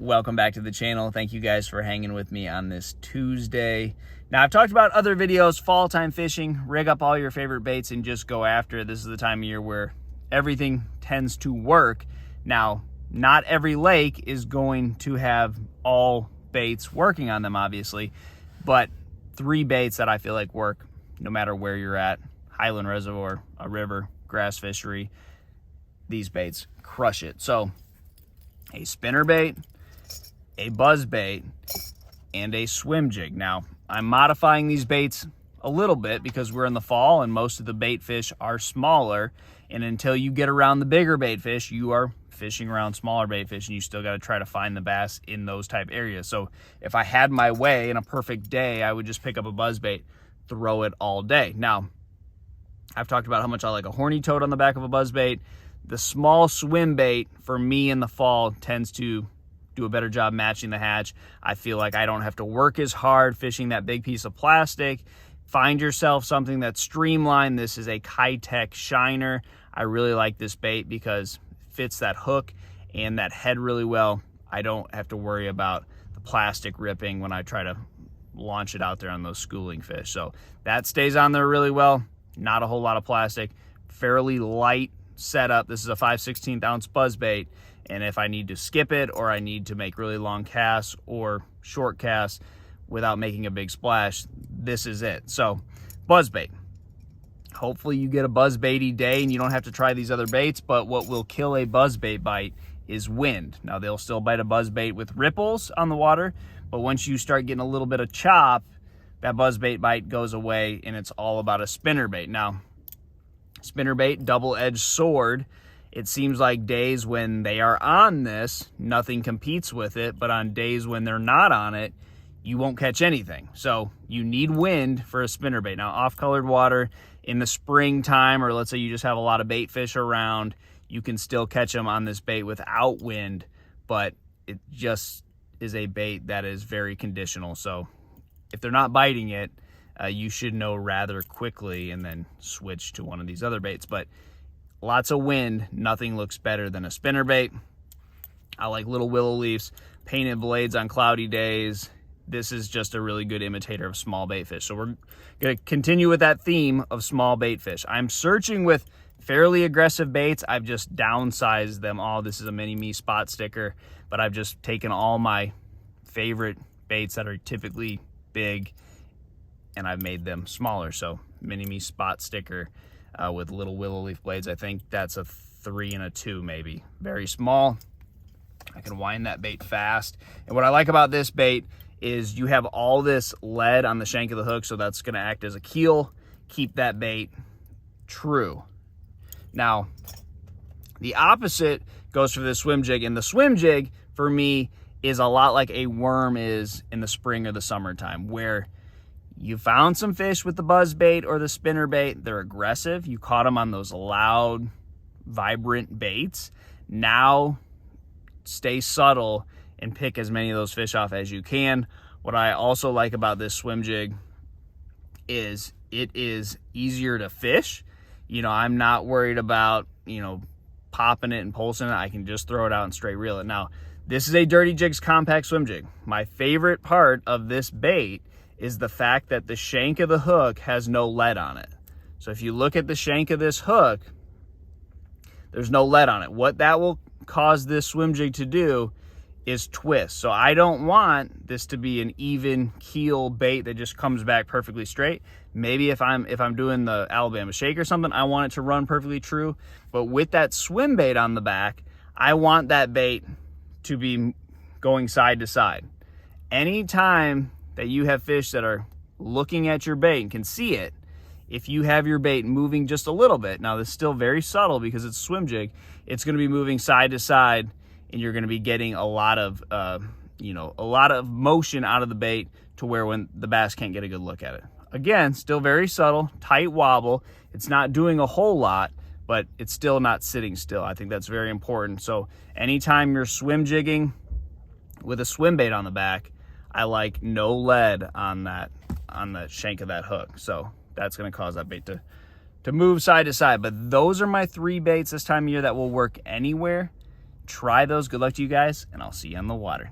Welcome back to the channel. Thank you guys for hanging with me on this Tuesday. Now, I've talked about other videos, fall time fishing, rig up all your favorite baits and just go after it. This is the time of year where everything tends to work. Now, not every lake is going to have all baits working on them, obviously, but 3 baits that I feel like work no matter where you're at: Highland Reservoir, a river, grass fishery. These baits crush it. So, a spinner bait, a buzz bait, and a swim jig. Now, I'm modifying these baits a little bit because we're in the fall and most of the bait fish are smaller, and until you get around the bigger bait fish, you are fishing around smaller bait fish, and you still got to try to find the bass in those type areas. So if I had my way in a perfect day, I would just pick up a buzz bait, throw it all day. Now, I've talked about how much I like a horny toad on the back of a buzz bait. The small swim bait for me in the fall tends to do a better job matching the hatch. I feel like I don't have to work as hard fishing that big piece of plastic. Find yourself something that's streamlined. This is a Keitech Shiner. I really like this bait because it fits that hook and that head really well. I don't have to worry about the plastic ripping when I try to launch it out there on those schooling fish. So that stays on there really well. Not a whole lot of plastic, fairly light setup. This is a 5/16 ounce buzz bait, and if I need to skip it or I need to make really long casts or short casts without making a big splash, this is it. So buzz bait, hopefully you get a buzz baity day and you don't have to try these other baits, but what will kill a buzz bait bite is wind. Now, they'll still bite a buzz bait with ripples on the water, but once you start getting a little bit of chop, that buzz bait bite goes away and it's all about a spinner bait. Now, spinner bait, double-edged sword. It seems like days when they are on this, nothing competes with it, but on days when they're not on it, you won't catch anything. So you need wind for a spinner bait. Now, off-colored water in the springtime, or let's say you just have a lot of bait fish around, you can still catch them on this bait without wind, but it just is a bait that is very conditional. So if they're not biting it, you should know rather quickly and then switch to one of these other baits. But lots of wind, nothing looks better than a spinner bait. I like little willow leaves, painted blades on cloudy days. This is just a really good imitator of small bait fish. So we're going to continue with that theme of small bait fish. I'm searching with fairly aggressive baits. I've just downsized them all. This is a mini-me spot sticker, but I've just taken all my favorite baits that are typically big and I've made them smaller. So mini-me spot sticker with little willow leaf blades. I think that's a 3 and a 2 maybe. Very small. I can wind that bait fast. And what I like about this bait is you have all this lead on the shank of the hook, so that's going to act as a keel, keep that bait true. Now, the opposite goes for the swim jig, and the swim jig for me is a lot like a worm is in the spring or the summertime, where you found some fish with the buzz bait or the spinner bait. They're aggressive. You caught them on those loud, vibrant baits. Now, stay subtle and pick as many of those fish off as you can. What I also like about this swim jig is it is easier to fish. You know, I'm not worried about, popping it and pulsing it. I can just throw it out and straight reel it. Now, this is a Dirty Jigs compact swim jig. My favorite part of this bait is the fact that the shank of the hook has no lead on it. So if you look at the shank of this hook, there's no lead on it. What that will cause this swim jig to do is twist. So I don't want this to be an even keel bait that just comes back perfectly straight. Maybe if I'm doing the Alabama shake or something, I want it to run perfectly true. But with that swim bait on the back, I want that bait to be going side to side. Anytime that you have fish that are looking at your bait and can see it, if you have your bait moving just a little bit, now this is still very subtle because it's a swim jig, it's going to be moving side to side, and you're going to be getting a lot of motion out of the bait to where when the bass can't get a good look at it. Again, still very subtle, tight wobble. It's not doing a whole lot, but it's still not sitting still. I think that's very important. So anytime you're swim jigging with a swim bait on the back, I like no lead on the shank of that hook. So that's going to cause that bait to move side to side. But those are my 3 baits this time of year that will work anywhere. try those. Good luck to you guys, and I'll see you on the water.